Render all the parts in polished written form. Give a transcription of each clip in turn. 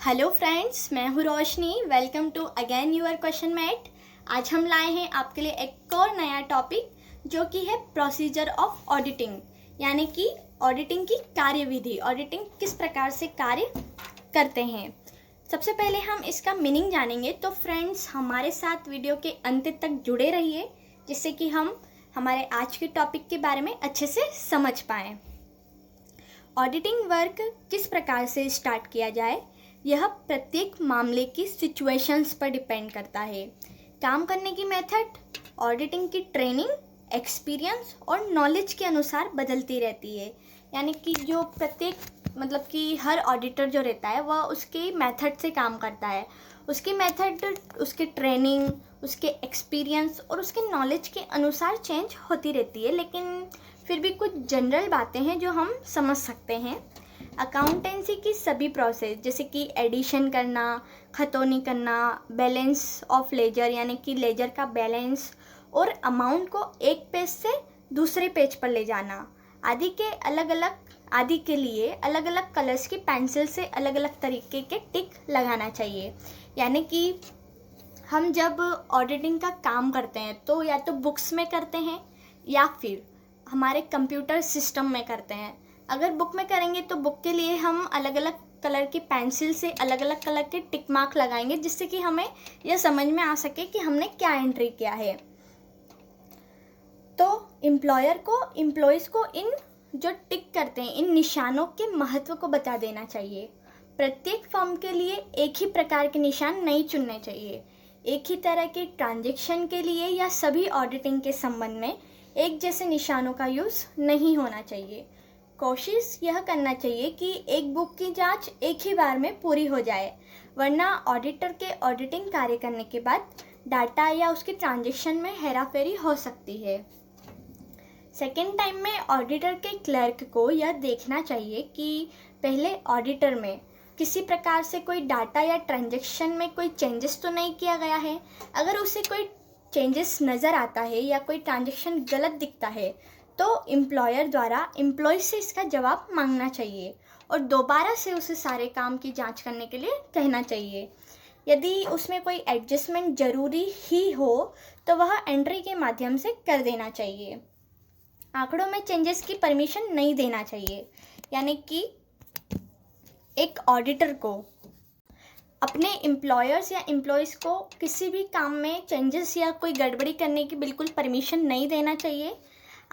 Hello friends, मैं हूँ Roshni. Welcome to again your question mat. आज हम लाए हैं आपके लिए एक और नया टॉपिक जो कि है प्रोसीजर ऑफ ऑडिटिंग, यानी कि ऑडिटिंग की कार्यविधि। ऑडिटिंग किस प्रकार से कार्य करते हैं। सबसे पहले हम इसका मीनिंग जानेंगे, तो फ्रेंड्स हमारे साथ वीडियो के अंत तक जुड़े रहिए जिससे कि हम हमारे आज के टॉपिक के बारे में अच्छे से समझ पाएँ। ऑडिटिंग वर्क किस प्रकार से स्टार्ट किया जाए, यह प्रत्येक मामले की सिचुएशंस पर डिपेंड करता है। काम करने की मेथड ऑडिटिंग की ट्रेनिंग, एक्सपीरियंस और नॉलेज के अनुसार बदलती रहती है। यानी कि जो प्रत्येक कि हर ऑडिटर जो रहता है वह उसके मेथड से काम करता है। उसकी मेथड उसके ट्रेनिंग, उसके एक्सपीरियंस और उसके नॉलेज के अनुसार चेंज होती रहती है, लेकिन फिर भी कुछ जनरल बातें हैं जो हम समझ सकते हैं। अकाउंटेंसी की सभी प्रोसेस जैसे कि एडिशन करना, खतौनी करना, बैलेंस ऑफ लेजर यानी कि लेजर का बैलेंस और अमाउंट को एक पेज से दूसरे पेज पर ले जाना आदि के लिए अलग अलग कलर्स की पेंसिल से अलग अलग तरीके के टिक लगाना चाहिए। यानी कि हम जब ऑडिटिंग का काम करते हैं तो या तो बुक्स में करते हैं या फिर हमारे कंप्यूटर सिस्टम में करते हैं। अगर बुक में करेंगे तो बुक के लिए हम अलग अलग कलर की पेंसिल से अलग अलग कलर के टिक मार्क लगाएंगे जिससे कि हमें यह समझ में आ सके कि हमने क्या एंट्री किया है। तो एम्प्लॉयज़ को इन जो टिक करते हैं इन निशानों के महत्व को बता देना चाहिए। प्रत्येक फर्म के लिए एक ही प्रकार के निशान नहीं चुनने चाहिए। एक ही तरह के ट्रांजैक्शन के लिए या सभी ऑडिटिंग के संबंध में एक जैसे निशानों का यूज़ नहीं होना चाहिए। कोशिश यह करना चाहिए कि एक बुक की जांच एक ही बार में पूरी हो जाए, वरना ऑडिटर के ऑडिटिंग कार्य करने के बाद डाटा या उसकी ट्रांजैक्शन में हेराफेरी हो सकती है। सेकेंड टाइम में ऑडिटर के क्लर्क को यह देखना चाहिए कि पहले ऑडिटर में किसी प्रकार से कोई डाटा या ट्रांजैक्शन में कोई चेंजेस तो नहीं किया गया है। अगर उसे कोई चेंजेस नज़र आता है या कोई ट्रांजैक्शन गलत दिखता है तो एम्प्लॉयर द्वारा एम्प्लॉय से इसका जवाब मांगना चाहिए और दोबारा से उसे सारे काम की जांच करने के लिए कहना चाहिए। यदि उसमें कोई एडजस्टमेंट ज़रूरी ही हो तो वह एंट्री के माध्यम से कर देना चाहिए। आंकड़ों में चेंजेस की परमिशन नहीं देना चाहिए। यानी कि एक ऑडिटर को अपने एम्प्लॉयर्स या एम्प्लॉयज़ को किसी भी काम में चेंजेस या कोई गड़बड़ी करने की बिल्कुल परमिशन नहीं देना चाहिए।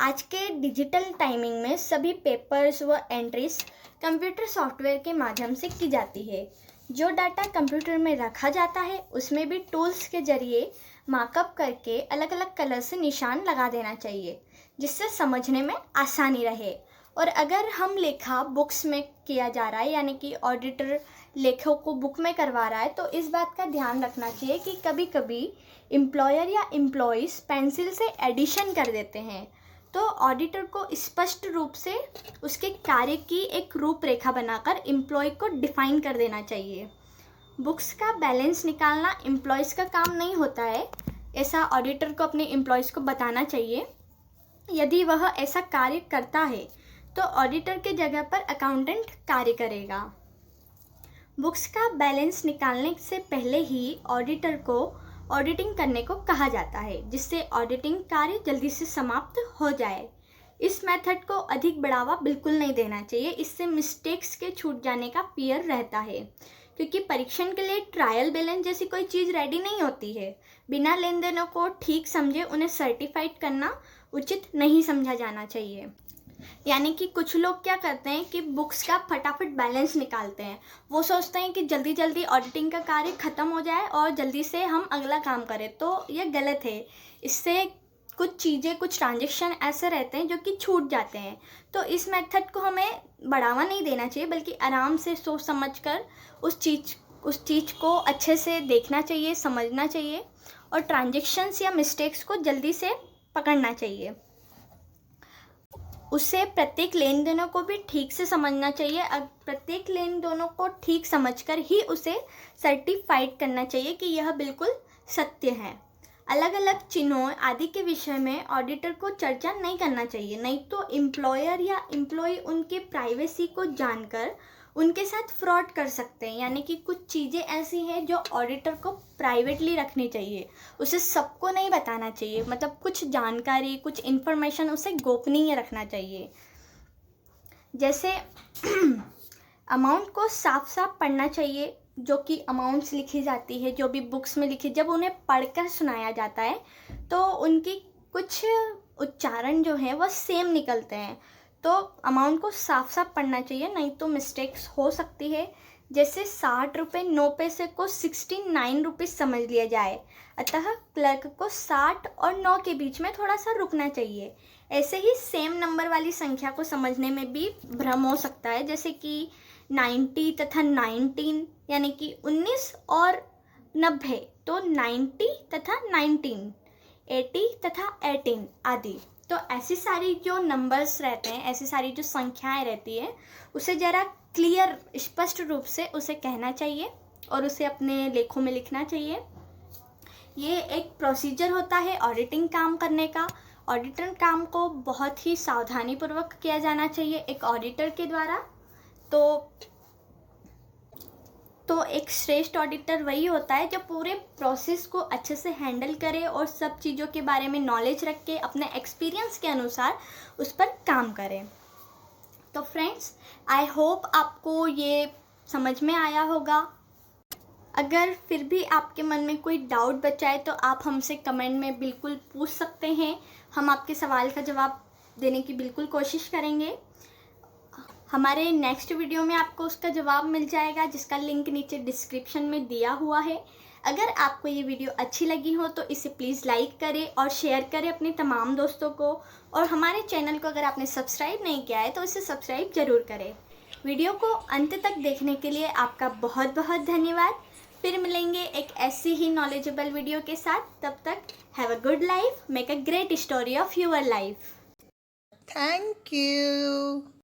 आज के डिजिटल टाइमिंग में सभी पेपर्स व एंट्रीज कंप्यूटर सॉफ्टवेयर के माध्यम से की जाती है। जो डाटा कंप्यूटर में रखा जाता है उसमें भी टूल्स के जरिए मार्कअप करके अलग अलग कलर से निशान लगा देना चाहिए जिससे समझने में आसानी रहे। और अगर हम लेखा बुक्स में किया जा रहा है यानी कि ऑडिटर लेखों को बुक में करवा रहा है तो इस बात का ध्यान रखना चाहिए कि कभी कभी एम्प्लॉयर या एम्प्लॉयज़ पेंसिल से एडिशन कर देते हैं, तो ऑडिटर को स्पष्ट रूप से उसके कार्य की एक रूपरेखा बनाकर एम्प्लॉय को डिफाइन कर देना चाहिए। बुक्स का बैलेंस निकालना एम्प्लॉयज़ का काम नहीं होता है, ऐसा ऑडिटर को अपने एम्प्लॉयज़ को बताना चाहिए। यदि वह ऐसा कार्य करता है तो ऑडिटर के जगह पर अकाउंटेंट कार्य करेगा। बुक्स का बैलेंस निकालने से पहले ही ऑडिटर को ऑडिटिंग करने को कहा जाता है जिससे ऑडिटिंग कार्य जल्दी से समाप्त हो जाए। इस मेथड को अधिक बढ़ावा बिल्कुल नहीं देना चाहिए, इससे मिस्टेक्स के छूट जाने का फियर रहता है, क्योंकि परीक्षण के लिए ट्रायल बैलेंस जैसी कोई चीज़ रेडी नहीं होती है। बिना लेन देनों को ठीक समझे उन्हें सर्टिफाइड करना उचित नहीं समझा जाना चाहिए। यानी कि कुछ लोग क्या करते हैं कि बुक्स का फटाफट बैलेंस निकालते हैं। वो सोचते हैं कि जल्दी जल्दी ऑडिटिंग का कार्य ख़त्म हो जाए और जल्दी से हम अगला काम करें, तो यह गलत है। इससे कुछ चीज़ें, कुछ ट्रांजैक्शन ऐसे रहते हैं जो कि छूट जाते हैं। तो इस मेथड को हमें बढ़ावा नहीं देना चाहिए, बल्कि आराम से सोच समझ कर उस चीज़ को अच्छे से देखना चाहिए, समझना चाहिए और ट्रांजैक्शंस या मिस्टेक्स को जल्दी से पकड़ना चाहिए। उससे प्रत्येक लेन देनों को भी ठीक से समझना चाहिए। प्रत्येक लेन देनों को ठीक समझकर ही उसे सर्टिफाइड करना चाहिए कि यह बिल्कुल सत्य है। अलग अलग चिन्हों आदि के विषय में ऑडिटर को चर्चा नहीं करना चाहिए, नहीं तो एम्प्लॉयर या एम्प्लॉय उनके प्राइवेसी को जानकर उनके साथ फ्रॉड कर सकते हैं। यानी कि कुछ चीज़ें ऐसी हैं जो ऑडिटर को प्राइवेटली रखनी चाहिए, उसे सबको नहीं बताना चाहिए। मतलब कुछ जानकारी, कुछ इन्फॉर्मेशन उसे गोपनीय रखना चाहिए। जैसे अमाउंट को साफ साफ पढ़ना चाहिए। जो कि अमाउंट्स लिखी जाती है, जो भी बुक्स में लिखी, जब उन्हें पढ़कर सुनाया जाता है तो उनकी कुछ उच्चारण जो है वह सेम निकलते हैं। तो अमाउंट को साफ साफ पढ़ना चाहिए, नहीं तो मिस्टेक्स हो सकती है। जैसे 60 रुपये 9 पैसे को 69 रुपीज़ समझ लिया जाए, अतः क्लर्क को 60 और 9 के बीच में थोड़ा सा रुकना चाहिए। ऐसे ही सेम नंबर वाली संख्या को समझने में भी भ्रम हो सकता है, जैसे कि 90 तथा 19, यानी कि 19 और 90, तो 90 तथा 19, 80 तथा 18 आदि। तो ऐसी सारी जो नंबर्स रहते हैं, ऐसी सारी जो संख्याएं रहती है, उसे ज़रा क्लियर, स्पष्ट रूप से उसे कहना चाहिए और उसे अपने लेखों में लिखना चाहिए। ये एक प्रोसीजर होता है ऑडिटिंग काम करने का। ऑडिटिंग काम को बहुत ही सावधानीपूर्वक किया जाना चाहिए एक ऑडिटर के द्वारा। तो एक श्रेष्ठ ऑडिटर वही होता है जो पूरे प्रोसेस को अच्छे से हैंडल करे और सब चीज़ों के बारे में नॉलेज रख के अपने एक्सपीरियंस के अनुसार उस पर काम करे। तो फ्रेंड्स, आई होप आपको ये समझ में आया होगा। अगर फिर भी आपके मन में कोई डाउट बचा है तो आप हमसे कमेंट में बिल्कुल पूछ सकते हैं। हम आपके सवाल का जवाब देने की बिल्कुल कोशिश करेंगे। हमारे नेक्स्ट वीडियो में आपको उसका जवाब मिल जाएगा, जिसका लिंक नीचे डिस्क्रिप्शन में दिया हुआ है। अगर आपको ये वीडियो अच्छी लगी हो तो इसे प्लीज़ लाइक करें और शेयर करें अपने तमाम दोस्तों को। और हमारे चैनल को अगर आपने सब्सक्राइब नहीं किया है तो इसे सब्सक्राइब ज़रूर करें। वीडियो को अंत तक देखने के लिए आपका बहुत बहुत धन्यवाद। फिर मिलेंगे एक ऐसी ही नॉलेजेबल वीडियो के साथ। तब तक have a good life, make a great story of your life. Thank you.